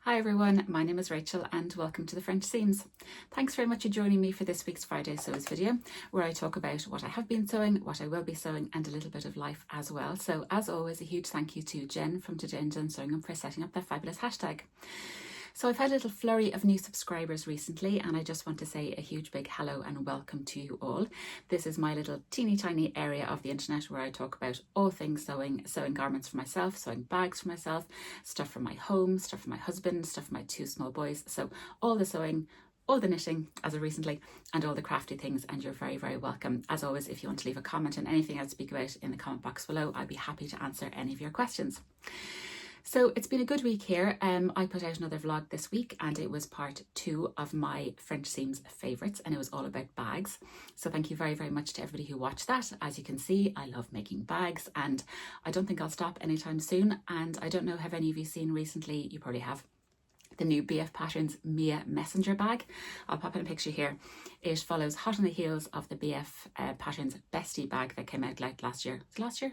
Hi everyone, my name is Rachel and welcome to the French Seams. Thanks very much for joining me for this week's Friday Sews video, where I talk about what I have been sewing, what I will be sewing, and a little bit of life as well. So as always, a huge thank you to Jen from Today and Jen Sewing for setting up that fabulous hashtag. So I've had a little flurry of new subscribers recently, and I just want to say a huge big hello and welcome to you all. This is my little teeny tiny area of the internet where I talk about all things sewing, sewing garments for myself, sewing bags for myself, stuff for my home, stuff for my husband, stuff for my two small boys. So all the sewing, all the knitting as of recently, and all the crafty things, and you're very, very welcome. As always, if you want to leave a comment on anything I speak about in the comment box below, I'd be happy to answer any of your questions. So it's been a good week here. I put out another vlog this week and it was part 2 of my French Seams favourites, and it was all about bags. So thank you very, very much to everybody who watched that. As you can see, I love making bags and I don't think I'll stop anytime soon. And I don't know, have any of you seen recently, you probably have, the new BF Patterns Mia Messenger bag. I'll pop in a picture here. It follows hot on the heels of the BF Patterns Bestie bag that came out like last year. Was it last year?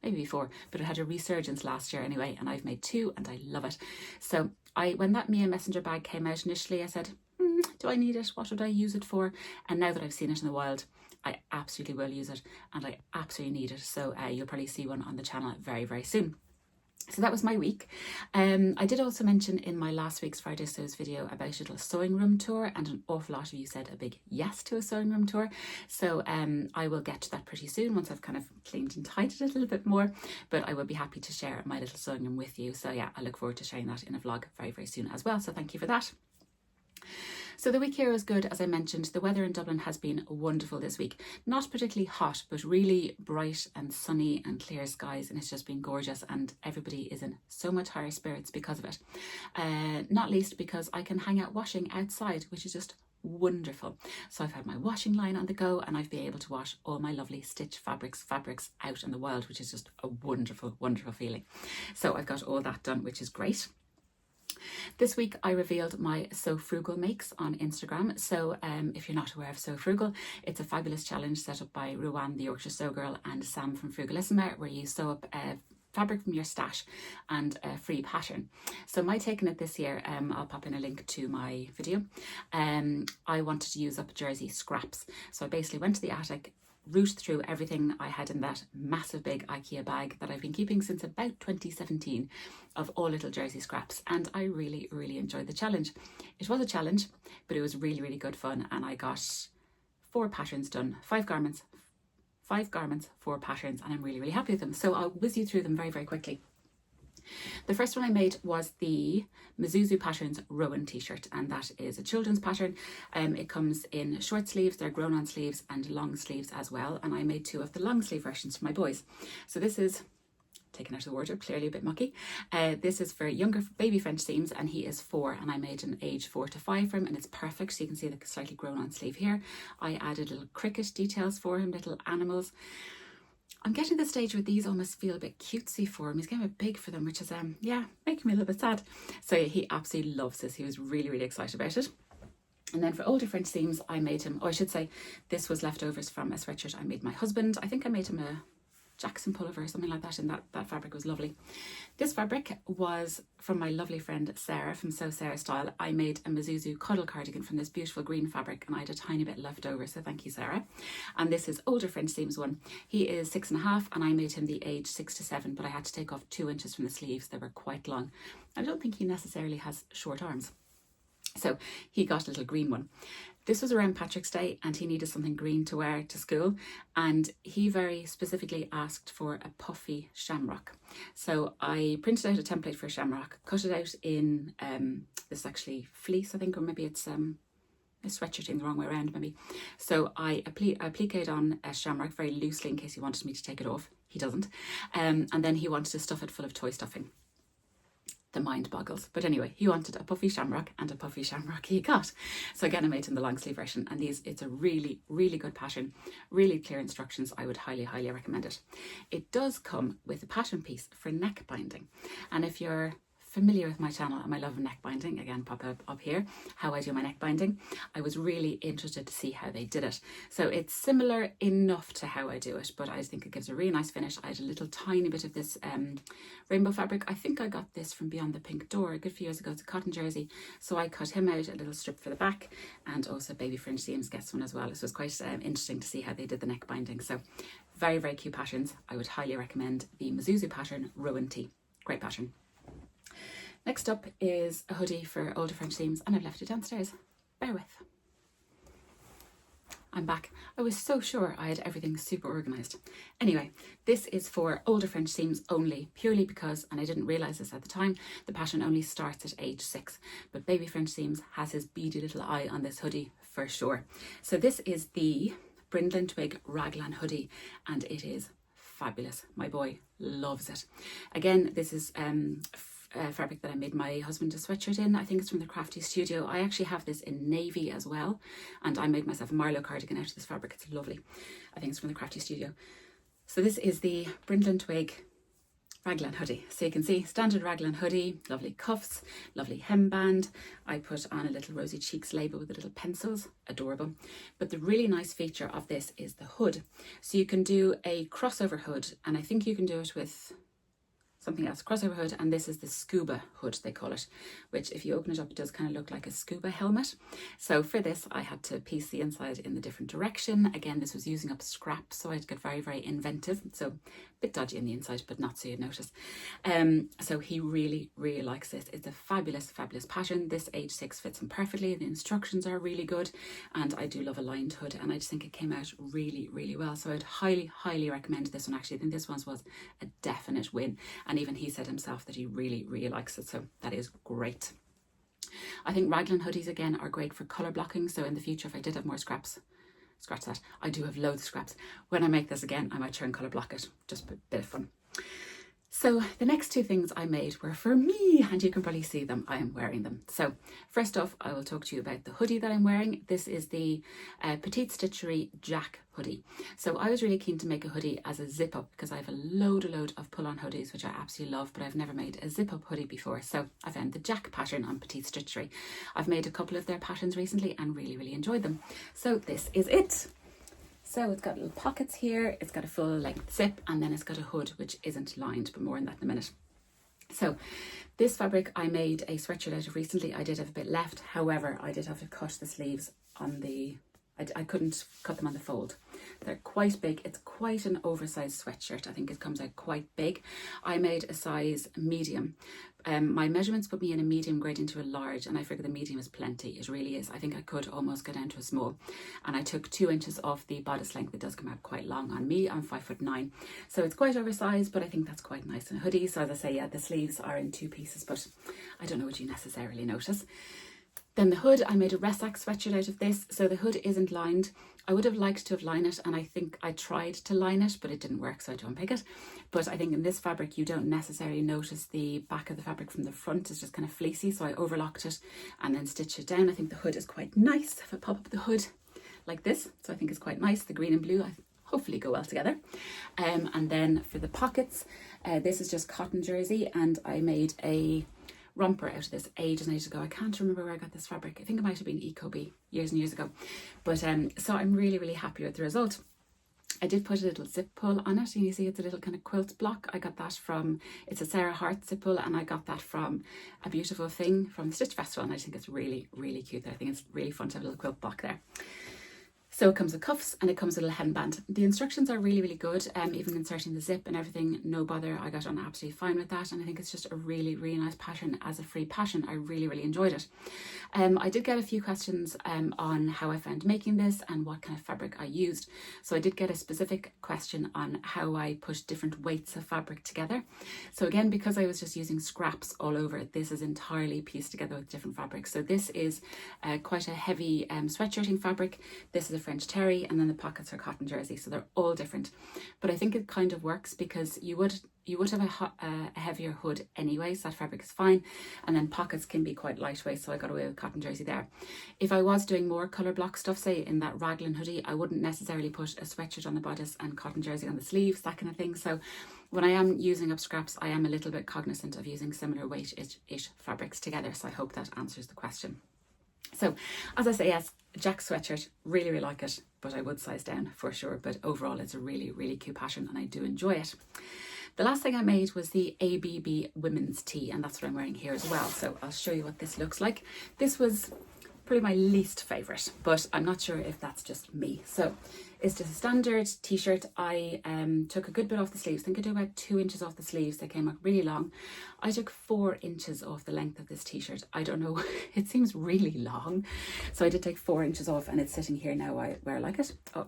Maybe before, but it had a resurgence last year anyway, and I've made 2 and I love it. So when that Mia Messenger bag came out initially, I said, do I need it? What would I use it for? And now that I've seen it in the wild, I absolutely will use it and I absolutely need it. So you'll probably see one on the channel very, very soon. So that was my week. I did also mention in my last week's Friday Sews video about a little sewing room tour, and an awful lot of you said a big yes to a sewing room tour. So I will get to that pretty soon once I've kind of cleaned and tidied it a little bit more, but I will be happy to share my little sewing room with you. So yeah, I look forward to sharing that in a vlog very, very soon as well. So thank you for that. So the week here was good, as I mentioned. The weather in Dublin has been wonderful this week. Not particularly hot, but really bright and sunny and clear skies, and it's just been gorgeous, and everybody is in so much higher spirits because of it. Not least because I can hang out washing outside, which is just wonderful. So I've had my washing line on the go and I've been able to wash all my lovely stitch fabrics out in the wild, which is just a wonderful, wonderful feeling. So I've got all that done, which is great. This week I revealed my Sew Frugal makes on Instagram. So if you're not aware of Sew Frugal, it's a fabulous challenge set up by Ruan, the Yorkshire Sew Girl, and Sam from Frugalissima, where you sew up fabric from your stash and a free pattern. So my take on it this year, I'll pop in a link to my video. I wanted to use up jersey scraps. So I basically went to the attic, rooted through everything I had in that massive big IKEA bag that I've been keeping since about 2017 of all little jersey scraps, and I really, really enjoyed the challenge. It was a challenge, but it was really, really good fun, and I got 4 patterns done, 5 garments, 4 patterns, and I'm really, really happy with them. So I'll whiz you through them very, very quickly. The first one I made was the Mizuzu Patterns Rowan t-shirt, and that is a children's pattern. It comes in short sleeves, they're grown on sleeves, and long sleeves as well, and I made 2 of the long sleeve versions for my boys. So this is taken out of the wardrobe, clearly a bit mucky. This is for younger baby French Seams, and he is 4, and I made an age 4 to 5 for him, and it's perfect. So you can see the slightly grown on sleeve here. I added little cricket details for him, little animals. I'm getting to the stage where these almost feel a bit cutesy for him. He's getting a bit big for them, which is yeah, making me a little bit sad. So yeah, he absolutely loves this. He was really, really excited about it. And then for older French Seams, I made him, I should say, this was leftovers from a sweatshirt I made my husband. I think I made him a Jackson pullover or something like that, and that fabric was lovely. This fabric was from my lovely friend Sarah from Sew Sarah Style. I made a Mizuzu cuddle cardigan from this beautiful green fabric, and I had a tiny bit left over, so thank you, Sarah. And this is older French Seams one. He is 6.5 and I made him the age 6 to 7, but I had to take off 2 inches from the sleeves. They were quite long. I don't think he necessarily has short arms, so he got a little green one. This was around Patrick's Day and he needed something green to wear to school, and he very specifically asked for a puffy shamrock. So I printed out a template for a shamrock, cut it out in this actually fleece, I think, or maybe it's sweatshirting the wrong way around maybe. So I appliqued on a shamrock very loosely in case he wanted me to take it off. He doesn't. And then he wanted to stuff it full of toy stuffing. The mind boggles. But anyway, he wanted a puffy shamrock, and a puffy shamrock he got. So again, I made him the long sleeve version, and it's a really, really good pattern, really clear instructions. I would highly, highly recommend it. It does come with a pattern piece for neck binding, and if you're familiar with my channel and my love of neck binding, again pop up here how I do my neck binding, I was really interested to see how they did it. So it's similar enough to how I do it, but I think it gives a really nice finish. I had a little tiny bit of this rainbow fabric. I think I got this from Beyond the Pink Door a good few years ago. It's a cotton jersey, so I cut him out a little strip for the back, and also Baby Fringe Seams gets one as well. So it was quite interesting to see how they did the neck binding. So very, very cute patterns. I would highly recommend the Mizuzu pattern Rowan Tea. Great pattern. Next up is a hoodie for older French seams, and I've left it downstairs. Bear with. I'm back. I was so sure I had everything super organised. Anyway, this is for older French seams only, purely because, and I didn't realise this at the time, the pattern only starts at age 6. But Baby French Seams has his beady little eye on this hoodie for sure. So this is the Brindle & Twig Raglan hoodie, and it is fabulous. My boy loves it. Again, this is fabric that I made my husband a sweatshirt in. I think it's from the Crafty Studio. I actually have this in navy as well, and I made myself a Marlowe cardigan out of this fabric. It's lovely. I think it's from the Crafty Studio. So this is the Brindle & Twig Raglan hoodie. So you can see standard Raglan hoodie, lovely cuffs, lovely hemband. I put on a little rosy cheeks label with the little pencils, adorable. But the really nice feature of this is the hood. So you can do a crossover hood, and I think you can do it with something else, crossover hood, and this is the scuba hood, they call it, which if you open it up, it does kind of look like a scuba helmet. So for this, I had to piece the inside in the different direction. Again, this was using up scraps, so I had to get very, very inventive. So a bit dodgy in the inside, but not so you'd notice. So he really, really likes this. It's a fabulous, fabulous pattern. This age 6 fits him perfectly. The instructions are really good, and I do love a lined hood, and I just think it came out really, really well. So I'd highly, highly recommend this one. Actually, I think this one was a definite win. And even he said himself that he really, really likes it. So that is great. I think Raglan hoodies, again, are great for colour blocking. So in the future, if I did have more scraps, scratch that. I do have loads of scraps. When I make this again, I might try and colour block it. Just a bit of fun. So the next two things I made were for me, and you can probably see them. I am wearing them. So first off, I will talk to you about the hoodie that I'm wearing. This is the Petite Stitchery Jack hoodie. So I was really keen to make a hoodie as a zip up because I have a load of pull-on hoodies, which I absolutely love, but I've never made a zip up hoodie before. So I found the Jack pattern on Petite Stitchery. I've made a couple of their patterns recently and really, really enjoyed them. So this is it. So it's got little pockets here, it's got a full length zip, and then it's got a hood which isn't lined, but more on that in a minute. So this fabric I made a sweatshirt out of recently. I did have a bit left, however I did have to cut the sleeves on the, I couldn't cut them on the fold. They're quite big. It's quite an oversized sweatshirt. I think it comes out quite big. I made a size medium. My measurements put me in a medium grade into a large, and I figured the medium is plenty. It really is. I think I could almost go down to a small, and I took 2 inches off the bodice length. It does come out quite long on me. I'm 5'9", so it's quite oversized, but I think that's quite nice in a hoodie. So as I say, yeah, the sleeves are in 2 pieces, but I don't know what you necessarily notice. Then the hood, I made a Resac sweatshirt out of this. So the hood isn't lined. I would have liked to have lined it, and I think I tried to line it, but it didn't work, so I had to unpick it. But I think in this fabric, you don't necessarily notice the back of the fabric from the front. It's just kind of fleecy, so I overlocked it and then stitched it down. I think the hood is quite nice. If I pop up the hood like this, so I think it's quite nice. The green and blue, hopefully go well together. And then for the pockets, this is just cotton jersey, and I made a romper out of this ages and ages ago. I can't remember where I got this fabric. I think it might have been Ecobee years and years ago. But so I'm really, really happy with the result. I did put a little zip pull on it, and you see it's a little kind of quilt block. I got that from, it's a Sarah Hart zip pull, and I got that from A Beautiful Thing from the Stitch Festival, and I think it's really, really cute. I think it's really fun to have a little quilt block there. So it comes with cuffs and it comes with a little hemband. The instructions are really, really good. Even inserting the zip and everything, no bother. I got on absolutely fine with that. And I think it's just a really, really nice pattern as a free pattern. I really, really enjoyed it. I did get a few questions on how I found making this and what kind of fabric I used. So I did get a specific question on how I put different weights of fabric together. So again, because I was just using scraps all over, this is entirely pieced together with different fabrics. So this is quite a heavy sweatshirting fabric. This is a French terry, and then the pockets are cotton jersey, so they're all different. But I think it kind of works because you would you would have a heavier hood anyway, so that fabric is fine. And then pockets can be quite lightweight, so I got away with cotton jersey there. If I was doing more colour block stuff, say in that raglan hoodie, I wouldn't necessarily put a sweatshirt on the bodice and cotton jersey on the sleeves, that kind of thing. So when I am using up scraps, I am a little bit cognizant of using similar weight-ish fabrics together. So I hope that answers the question. So as I say, yes, Jack sweatshirt, really, really like it, but I would size down for sure. But overall, it's a really, really cute pattern and I do enjoy it. The last thing I made was the ABB women's tee, and that's what I'm wearing here as well. So I'll show you what this looks like. This was probably my least favourite, but I'm not sure if that's just me. So it's just a standard t-shirt. I took a good bit off the sleeves. I think I do about 2 inches off the sleeves. They came out really long. I took 4 inches off the length of this t-shirt. I don't know, it seems really long. So I did take 4 inches off, and it's sitting here now where I like it. Oh,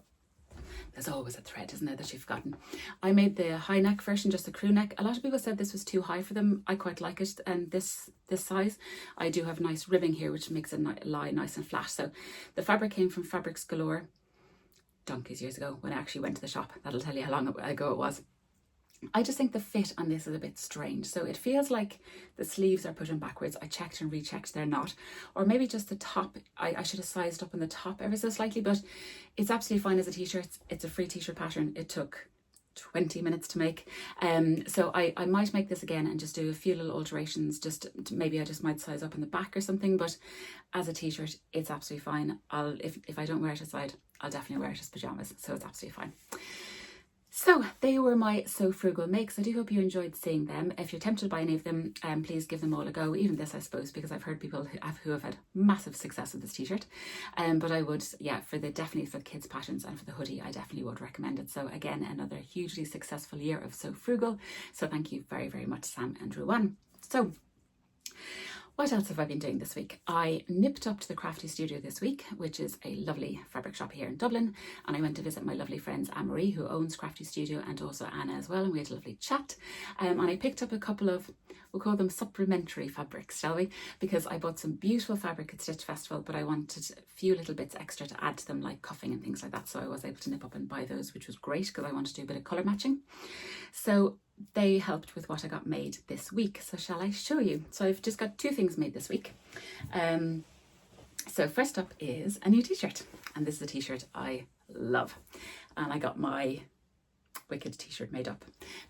there's always a thread, isn't there, that you've forgotten. I made the high neck version, just the crew neck. A lot of people said this was too high for them. I quite like it, and this size. I do have nice ribbing here, which makes it lie nice and flat. So the fabric came from Fabrics Galore donkeys years ago when I actually went to the shop. That'll tell you how long ago it was. I just think the fit on this is a bit strange. So it feels like the sleeves are put in backwards. I checked and rechecked, they're not. Or maybe just the top, I should have sized up on the top ever so slightly, but it's absolutely fine as a t-shirt. It's a free t-shirt pattern. It took 20 minutes to make. So I might make this again and just do a few little alterations. Maybe I just might size up in the back or something, but as a t-shirt, it's absolutely fine. If I don't wear it aside, I'll definitely wear it as pajamas. So it's absolutely fine. So they were my So Frugal makes. I do hope you enjoyed seeing them. If you're tempted by any of them, please give them all a go. Even this, I suppose, because I've heard people who have had massive success with this t-shirt. But I would, yeah, definitely for the kids patterns and for the hoodie, I definitely would recommend it. So again, another hugely successful year of So Frugal. So thank you very, very much, Sam and Ruan. So what else have I been doing this week? I nipped up to the Crafty Studio this week, which is a lovely fabric shop here in Dublin. And I went to visit my lovely friends Anne-Marie, who owns Crafty Studio, and also Anna as well. And we had a lovely chat. And I picked up a couple of, we'll call them supplementary fabrics, shall we? Because I bought some beautiful fabric at Stitch Festival, but I wanted a few little bits extra to add to them, like cuffing and things like that. So I was able to nip up and buy those, which was great because I wanted to do a bit of colour matching. So they helped with what I got made this week. So shall I show you? So I've just got 2 things made this week. So first up is a new t-shirt, and this is a t-shirt I love, and I got my wicked t-shirt made up.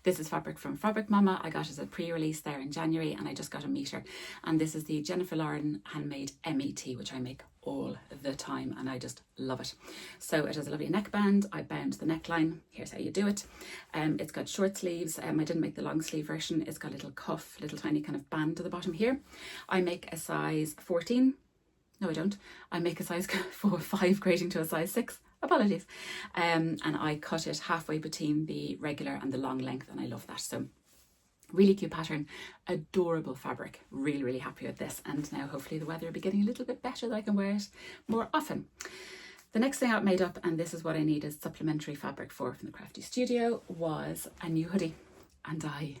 This is fabric from Fabric Mama. I got it as a pre-release there in January, and I just got a meter, and this is the Jennifer Lauren handmade MET, which I make all the time, and I just love it. So it has a lovely neckband. I bound the neckline. Here's how you do it. It's got short sleeves. I didn't make the long sleeve version. It's got a little cuff, little tiny kind of band to the bottom here. I make a size 14. No, I don't. I make a size 5 grading to a size 6. Apologies. And I cut it halfway between the regular and the long length, and I love that. So really cute pattern, adorable fabric. Really, really happy with this. And now hopefully the weather will be getting a little bit better that I can wear it more often. The next thing I made up, and this is what I need as supplementary fabric from the Crafty Studio, was a new hoodie. And I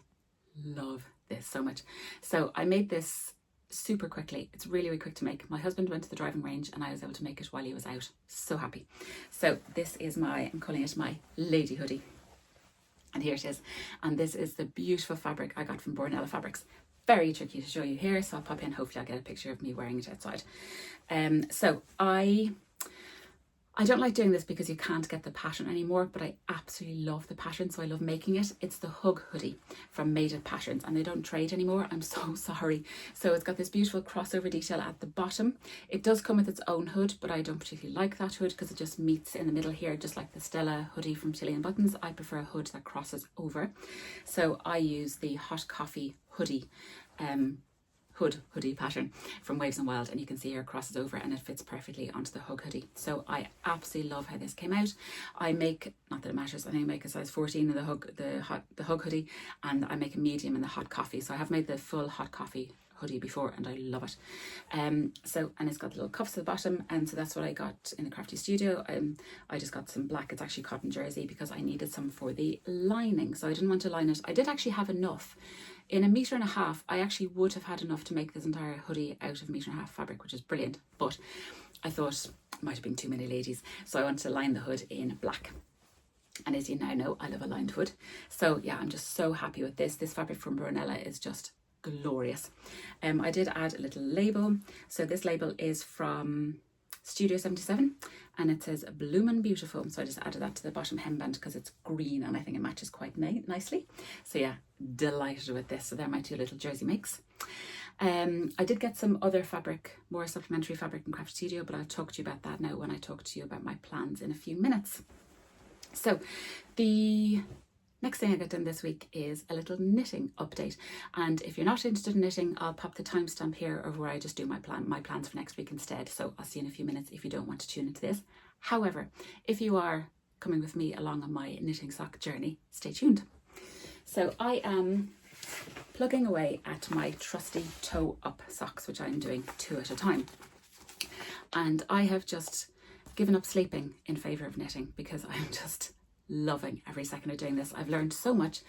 love this so much. So I made this super quickly. It's really, really quick to make. My husband went to the driving range and I was able to make it while he was out. So happy. So this is I'm calling it my lady hoodie. And here it is. And this is the beautiful fabric I got from Bornella Fabrics. Very tricky to show you here, so I'll pop in. Hopefully I'll get a picture of me wearing it outside. So I don't like doing this because you can't get the pattern anymore, but I absolutely love the pattern, so I love making it. It's the Hug hoodie from Made It Patterns, and they don't trade anymore. I'm so sorry. So it's got this beautiful crossover detail at the bottom. It does come with its own hood, but I don't particularly like that hood because it just meets in the middle here, just like the Stella hoodie from Chilean Buttons. I prefer a hood that crosses over. So I use the Hot Coffee hoodie hoodie pattern from Waves and Wild, and you can see here it crosses over and it fits perfectly onto the Hug hoodie. So I absolutely love how this came out. I make, not that it matters, I think I make a size 14 in the Hug hoodie, and I make a medium in the Hot Coffee. So I have made the full Hot Coffee hoodie before and I love it. And it's got little cuffs at the bottom, and so that's what I got in the Crafty Studio. I just got some black, it's actually cotton jersey, because I needed some for the lining, so I didn't want to line it. I did actually have enough. In 1.5 meters, I actually would have had enough to make this entire hoodie out of 1.5 meters fabric, which is brilliant, but I thought it might have been too many ladies, so I wanted to line the hood in black. And as you now know, I love a lined hood. So yeah, I'm just so happy with this. This fabric from Brunella is just glorious. I did add a little label. So this label is from Studio 77 and it says Bloomin' Beautiful. So I just added that to the bottom hemband because it's green and I think it matches quite nicely. So yeah, delighted with this. So they're my two little jersey makes. I did get some other fabric, more supplementary fabric in Craft Studio, but I'll talk to you about that now when I talk to you about my plans in a few minutes. So the next thing I got done this week is a little knitting update. And if you're not interested in knitting, I'll pop the timestamp here of where I just do my plans for next week instead. So I'll see you in a few minutes if you don't want to tune into this. However, if you are coming with me along on my knitting sock journey, stay tuned. So I am plugging away at my trusty toe up socks, which I'm doing 2 at a time. And I have just given up sleeping in favour of knitting because I'm just loving every second of doing this. I've learned so much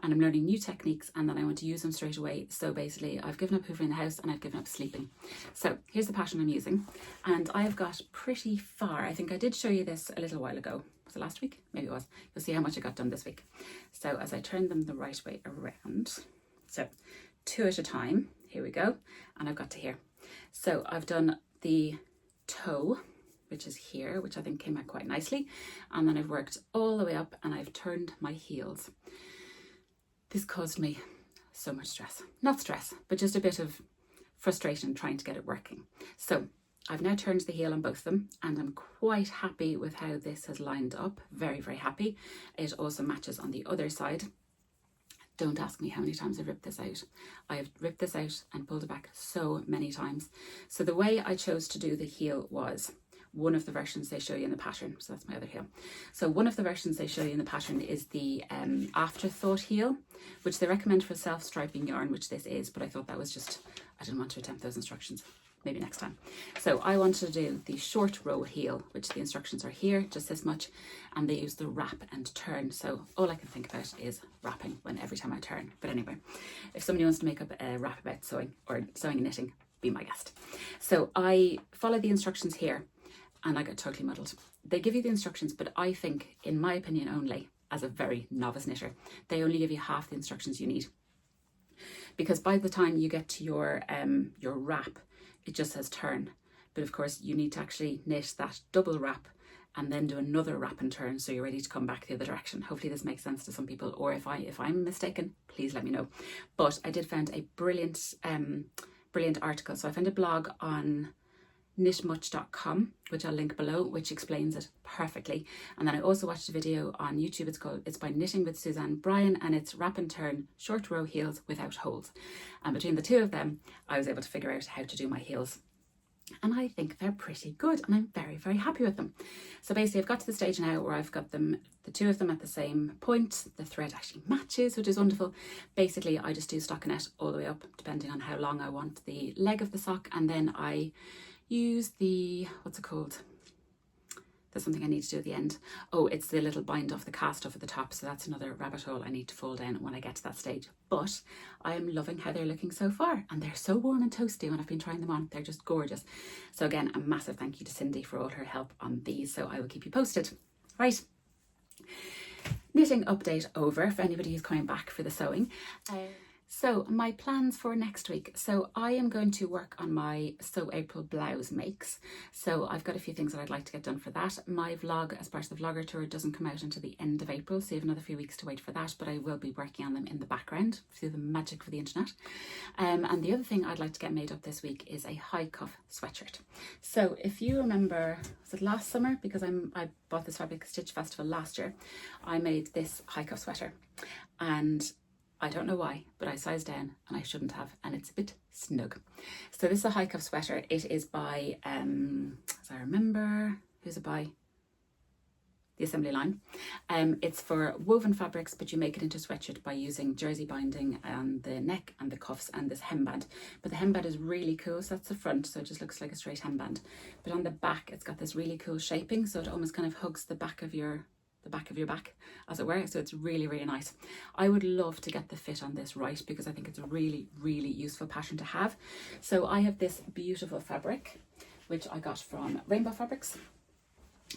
and I'm learning new techniques and then I want to use them straight away. So basically I've given up hoovering the house and I've given up sleeping. So here's the pattern I'm using and I've got pretty far. I think I did show you this a little while ago. Was it last week? Maybe it was. You'll see how much I got done this week. So as I turn them the right way around, so 2 at a time, here we go. And I've got to here. So I've done the toe, which is here, which I think came out quite nicely. And then I've worked all the way up and I've turned my heels. This caused me so much stress. Not stress, but just a bit of frustration trying to get it working. So I've now turned the heel on both of them and I'm quite happy with how this has lined up. Very, very happy. It also matches on the other side. Don't ask me how many times I've ripped this out. I have ripped this out and pulled it back so many times. So the way I chose to do the heel was one of the versions they show you in the pattern. So that's my other heel. So one of the versions they show you in the pattern is the afterthought heel, which they recommend for self-striping yarn, which this is, but I thought that was just, I didn't want to attempt those instructions. Maybe next time. So I wanted to do the short row heel, which the instructions are here, just this much, and they use the wrap and turn. So all I can think about is wrapping every time I turn. But anyway, if somebody wants to make up a rap about sewing or sewing and knitting, be my guest. So I follow the instructions here and I got totally muddled. They give you the instructions, but I think, in my opinion only, as a very novice knitter, they only give you half the instructions you need. Because by the time you get to your wrap, it just says turn. But of course you need to actually knit that double wrap and then do another wrap and turn so you're ready to come back the other direction. Hopefully this makes sense to some people, or if I'm mistaken, please let me know. But I did find a brilliant article. So I found a blog on knitmuch.com, which I'll link below, which explains it perfectly. And then I also watched a video on YouTube. It's by Knitting with Suzanne, Bryan, and it's wrap and turn short row heels without holes. And between the two of them, I was able to figure out how to do my heels. And I think they're pretty good and I'm very, very happy with them. So basically I've got to the stage now where I've got them, the two of them at the same point. The thread actually matches, which is wonderful. Basically I just do stockinette all the way up, depending on how long I want the leg of the sock. And then I use the, what's it called? There's something I need to do at the end. Oh, it's the little bind off the cast off at the top. So that's another rabbit hole I need to fall down when I get to that stage. But I am loving how they're looking so far. And they're so warm and toasty when I've been trying them on. They're just gorgeous. So again, a massive thank you to Cindy for all her help on these. So I will keep you posted. Right. Knitting update over for anybody who's coming back for the sewing. So my plans for next week. So I am going to work on my Sew April blouse makes. So I've got a few things that I'd like to get done for that. My vlog as part of the vlogger tour doesn't come out until the end of April. So you have another few weeks to wait for that, but I will be working on them in the background through the magic of the internet. And the other thing I'd like to get made up this week is a high cuff sweatshirt. So if you remember, was it last summer? Because I bought this fabric at Stitch Festival last year. I made this high cuff sweater and I don't know why, but I sized down and I shouldn't have, and it's a bit snug. So this is a high cuff sweater. It is by, as I remember, who's it by? The Assembly Line. It's for woven fabrics, but you make it into a sweatshirt by using jersey binding and the neck and the cuffs and this hemband. But the hemband is really cool. So that's the front, so it just looks like a straight hemband. But on the back, it's got this really cool shaping, so it almost kind of hugs the back of your back, as it were. So it's really, really nice. I would love to get the fit on this right because I think it's a really, really useful pattern to have. So I have this beautiful fabric, which I got from Rainbow Fabrics.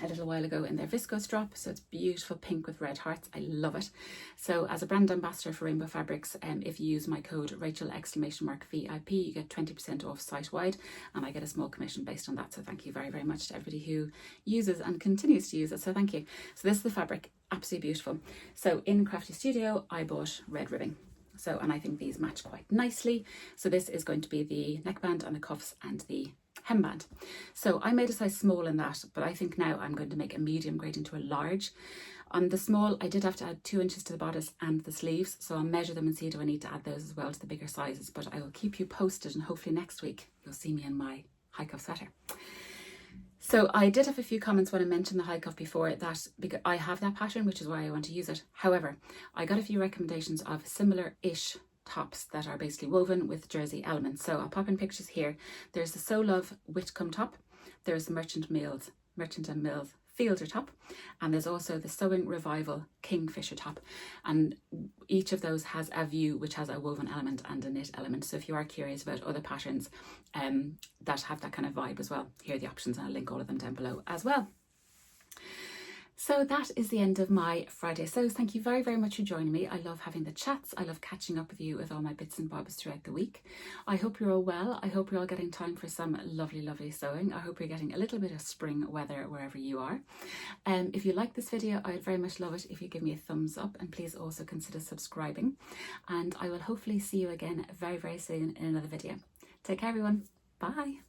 a little while ago in their viscose drop, so it's beautiful pink with red hearts. I love it. So as a brand ambassador for Rainbow Fabrics, if you use my code Rachel VIP, you get 20% off site wide, and I get a small commission based on that. So thank you very, very much to everybody who uses and continues to use it. So thank you. So this is the fabric, absolutely beautiful. So in Crafty Studio, I bought red ribbing. So, and I think these match quite nicely. So this is going to be the neckband and the cuffs and the hemband. So I made a size small in that, but I think now I'm going to make a medium grade into a large. On the small, I did have to add 2 inches to the bodice and the sleeves, so I'll measure them and see do I need to add those as well to the bigger sizes, but I will keep you posted, and hopefully next week you'll see me in my high cuff sweater. So I did have a few comments when I mentioned the high cuff before, that because I have that pattern, which is why I want to use it. However, I got a few recommendations of similar-ish tops that are basically woven with jersey elements. So I'll pop in pictures here. There's the So Love Whitcomb top, there's the Merchant and Mills Fielder top, and there's also the Sewing Revival Kingfisher top, and each of those has a view which has a woven element and a knit element. So if you are curious about other patterns that have that kind of vibe as well, here are the options, and I'll link all of them down below as well. So that is the end of my Friday sews. Thank you very, very much for joining me. I love having the chats. I love catching up with you with all my bits and bobs throughout the week. I hope you're all well. I hope you're all getting time for some lovely, lovely sewing. I hope you're getting a little bit of spring weather wherever you are. If you like this video, I'd very much love it if you give me a thumbs up, and please also consider subscribing. And I will hopefully see you again very, very soon in another video. Take care, everyone. Bye.